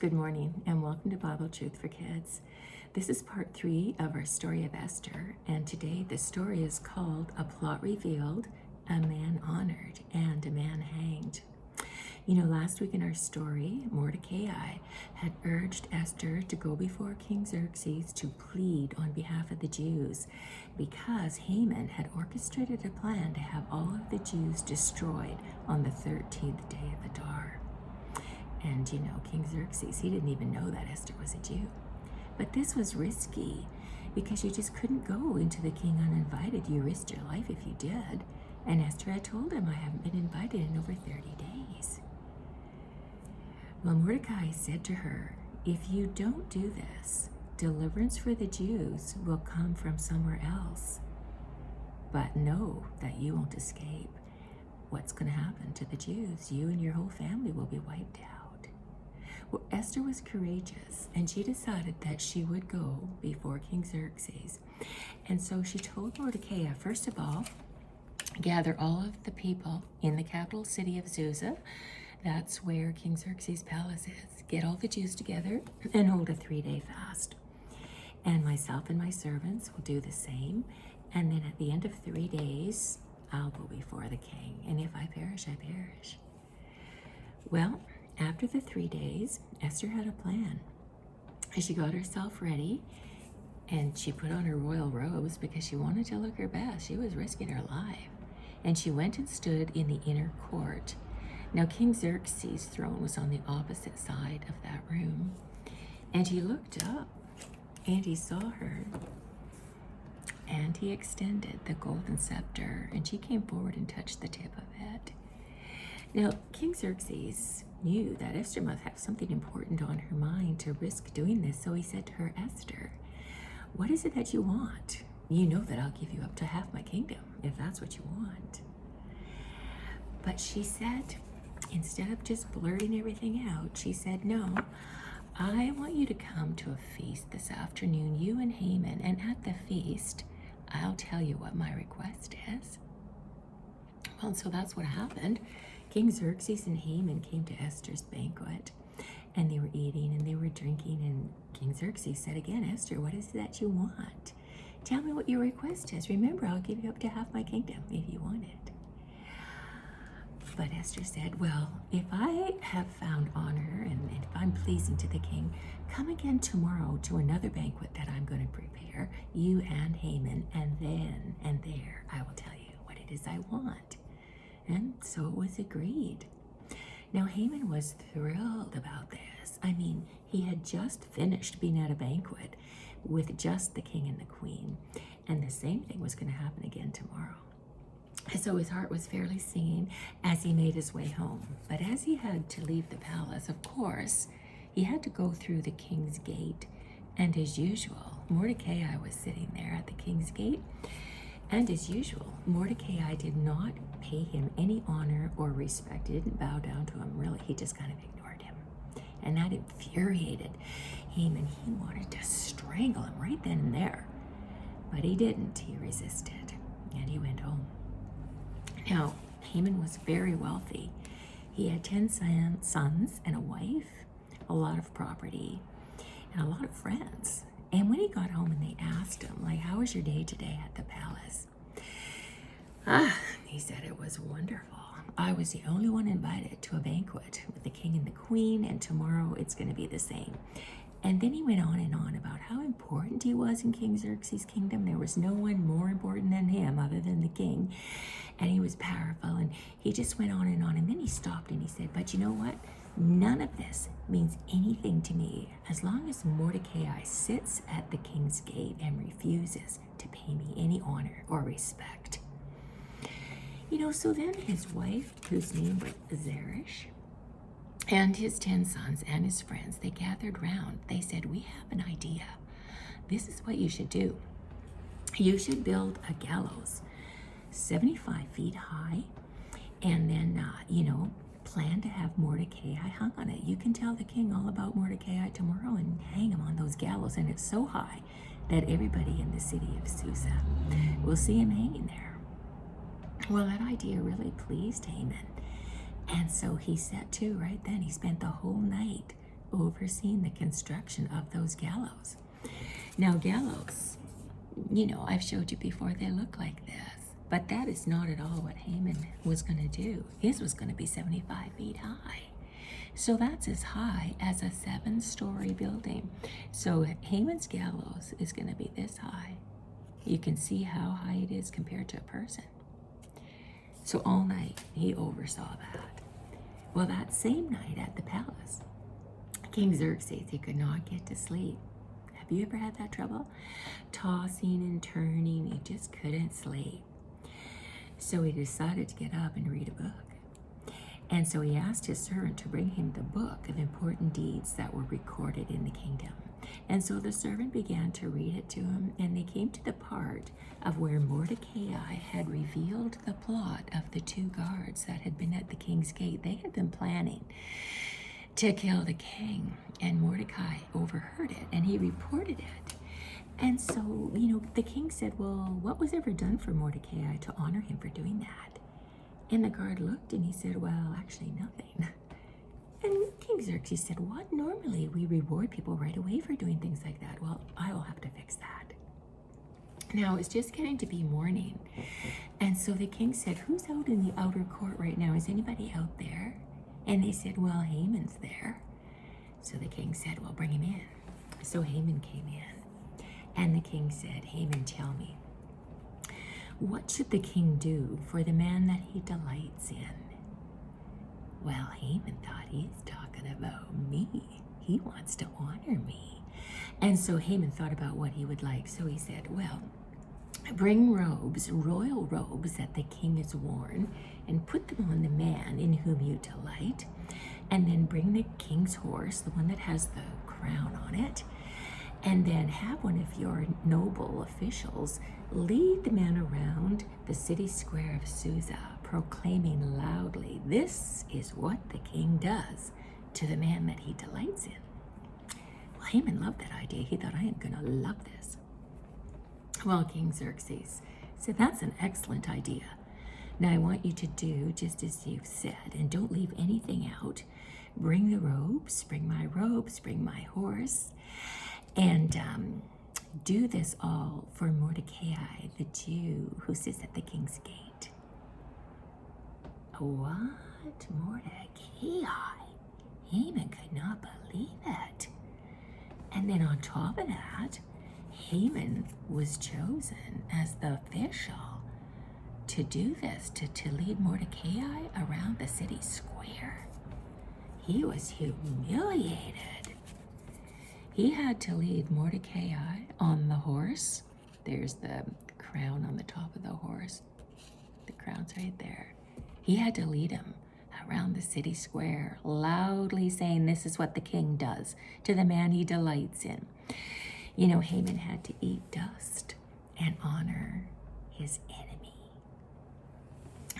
Good morning and welcome to Bible Truth for Kids. This is part 3 of our story of Esther, and today the story is called A Plot Revealed, a Man Honored, and a Man Hanged. You know, last week in our story, Mordecai had urged Esther to go before King Xerxes to plead on behalf of the Jews because Haman had orchestrated a plan to have all of the Jews destroyed on the 13th day of Adar. And you know, King Xerxes, he didn't even know that Esther was a Jew. But this was risky because you just couldn't go into the king uninvited. You risked your life if you did. And Esther had told him, I haven't been invited in over 30 days. Well, Mordecai said to her, if you don't do this, deliverance for the Jews will come from somewhere else. But know that you won't escape. What's going to happen to the Jews? You and your whole family will be wiped out. Well, Esther was courageous, and she decided that she would go before King Xerxes. And so she told Mordecai, first of all, gather all of the people in the capital city of Susa. That's where King Xerxes' palace is. Get all the Jews together and hold a 3-day fast. And myself and my servants will do the same. And then at the end of 3 days, I'll go before the king. And if I perish, I perish. Well, after the 3 days, Esther had a plan. She got herself ready and she put on her royal robes because she wanted to look her best. She was risking her life. And she went and stood in the inner court. Now, King Xerxes' throne was on the opposite side of that room. And he looked up and he saw her. And he extended the golden scepter, and she came forward and touched the tip of it. Now, King Xerxes knew that Esther must have something important on her mind to risk doing this, so he said to her, Esther, what is it that you want? You know that I'll give you up to half my kingdom, if that's what you want. But she said, instead of just blurting everything out, she said, no, I want you to come to a feast this afternoon, you and Haman, and at the feast, I'll tell you what my request is. Well, so that's what happened. King Xerxes and Haman came to Esther's banquet, and they were eating and they were drinking, and King Xerxes said again, Esther, what is it that you want? Tell me what your request is. Remember, I'll give you up to half my kingdom if you want it. But Esther said, well, if I have found honor and if I'm pleasing to the king, come again tomorrow to another banquet that I'm going to prepare, you and Haman, and then and there I will tell you what it is I want. And so it was agreed. Now, Haman was thrilled about this. I mean, he had just finished being at a banquet with just the king and the queen, and the same thing was going to happen again tomorrow. So his heart was fairly singing as he made his way home. But as he had to leave the palace, of course, he had to go through the king's gate. And as usual, Mordecai was sitting there at the king's gate. And as usual, Mordecai did not pay him any honor or respect. He didn't bow down to him, really. He just kind of ignored him. And that infuriated Haman. He wanted to strangle him right then and there. But he didn't. He resisted. And he went home. Now, Haman was very wealthy. He had 10 sons and a wife, a lot of property, and a lot of friends. And when he got home and they asked him, like, how was your day today at the palace? He said it was wonderful. I was the only one invited to a banquet with the king and the queen, and tomorrow it's going to be the same. And then he went on and on about how important he was in King Xerxes' kingdom. There was no one more important than him other than the king. And he was powerful. And he just went on. And then he stopped and he said, but you know what? None of this means anything to me as long as Mordecai sits at the king's gate and refuses to pay me any honor or respect. You know, so then his wife, whose name was Zeresh, and his 10 sons and his friends, they gathered round. They said, we have an idea. This is what you should do. You should build a gallows 75 feet high, and then, plan to have Mordecai hung on it. You can tell the king all about Mordecai tomorrow and hang him on those gallows. And it's so high that everybody in the city of Susa will see him hanging there. Well, that idea really pleased Haman. And so he set to right then. He spent the whole night overseeing the construction of those gallows. Now, gallows, you know, I've showed you before, they look like this. But that is not at all what Haman was going to do. His was going to be 75 feet high. So that's as high as a 7-story building. So Haman's gallows is going to be this high. You can see how high it is compared to a person. So all night he oversaw that. Well, that same night at the palace, King Xerxes, he could not get to sleep. Have you ever had that trouble? Tossing and turning, he just couldn't sleep. So he decided to get up and read a book. And so he asked his servant to bring him the book of important deeds that were recorded in the kingdom. And so the servant began to read it to him, and they came to the part of where Mordecai had revealed the plot of the 2 guards that had been at the king's gate. They had been planning to kill the king, and Mordecai overheard it, and he reported it. And so, you know, the king said, well, what was ever done for Mordecai to honor him for doing that? And the guard looked and he said, well, actually nothing. And King Xerxes said, what? Normally we reward people right away for doing things like that. Well, I will have to fix that. Now, it's just getting to be morning. And so the king said, who's out in the outer court right now? Is anybody out there? And they said, well, Haman's there. So the king said, well, bring him in. So Haman came in. And the king said, Haman, tell me, what should the king do for the man that he delights in? Well, Haman thought, he's talking about me. He wants to honor me. And so Haman thought about what he would like. So he said, well, bring robes, royal robes that the king has worn, and put them on the man in whom you delight. And then bring the king's horse, the one that has the crown on it. And then have one of your noble officials lead the man around the city square of Susa, proclaiming loudly, this is what the king does to the man that he delights in. Well, Haman loved that idea. He thought, I am going to love this. Well, King Xerxes said, that's an excellent idea. Now I want you to do just as you've said, and don't leave anything out. Bring the robes, bring my horse, and do this all for Mordecai, the Jew who sits at the king's gate. What? Mordecai? Haman could not believe it. And then on top of that, Haman was chosen as the official to do this, to lead Mordecai around the city square. He was humiliated. He had to lead Mordecai on the horse. There's the crown on the top of the horse. The crown's right there. He had to lead him around the city square, loudly saying, this is what the king does to the man he delights in. You know, Haman had to eat dust and honor his enemy.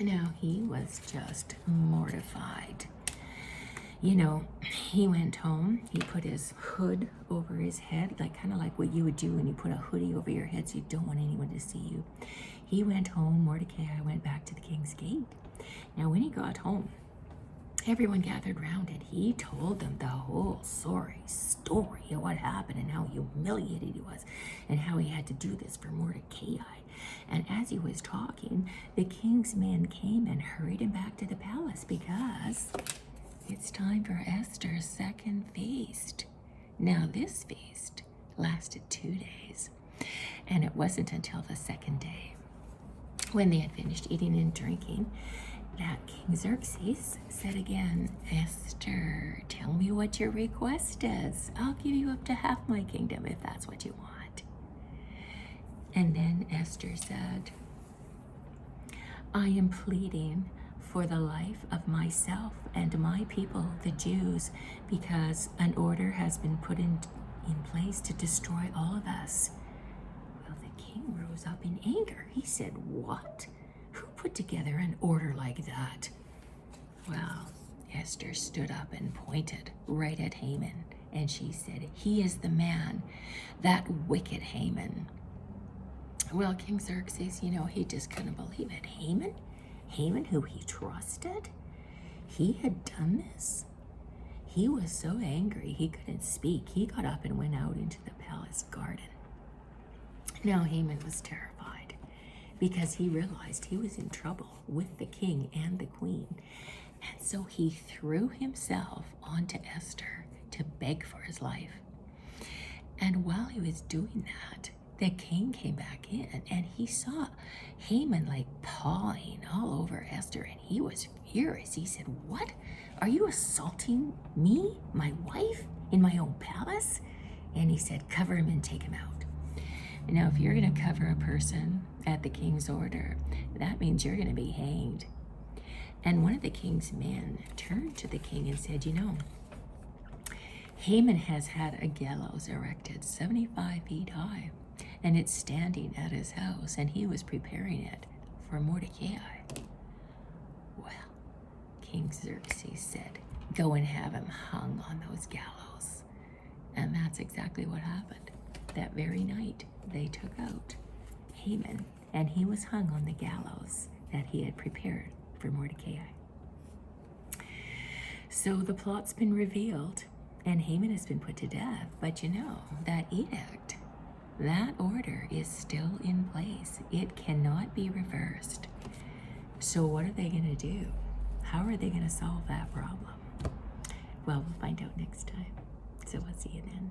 Now, he was just mortified. You know, he went home, he put his hood over his head, kind of like what you would do when you put a hoodie over your head so you don't want anyone to see you. He went home, Mordecai went back to the king's gate. Now, when he got home, everyone gathered round it. He told them the whole story of what happened and how humiliated he was and how he had to do this for Mordecai. And as he was talking, the king's men came and hurried him back to the palace because it's time for Esther's second feast. Now, this feast lasted 2 days, and it wasn't until the second day, when they had finished eating and drinking, that King Xerxes said again, Esther, tell me what your request is. I'll give you up to half my kingdom if that's what you want. And then Esther said, I am pleading for the life of myself and my people, the Jews, because an order has been put in place to destroy all of us. Well, the king rose up in anger. He said, what? Who put together an order like that? Well, Esther stood up and pointed right at Haman, and she said, he is the man, that wicked Haman. Well, King Xerxes, you know, he just couldn't believe it. Haman, who he trusted, he had done this. He was so angry he couldn't speak. He got up and went out into the palace garden. Now Haman was terrified because he realized he was in trouble with the king and the queen. And so he threw himself onto Esther to beg for his life. And while he was doing that, the king came back in and he saw Haman like pawing all over Esther, and he was furious. He said, "What? Are you assaulting me, my wife, in my own palace?" And he said, "Cover him and take him out." Now, if you're going to cover a person at the king's order, that means you're going to be hanged. And one of the king's men turned to the king and said, "You know, Haman has had a gallows erected 75 feet high, and it's standing at his house, and he was preparing it for Mordecai." Well, King Xerxes said, "Go and have him hung on those gallows." And that's exactly what happened. That very night, they took out Haman, and he was hung on the gallows that he had prepared for Mordecai. So the plot's been revealed, and Haman has been put to death. But you know, that edict, that order is still in place. It cannot be reversed. So what are they going to do? How are they going to solve that problem? Well, we'll find out next time. So we'll see you then.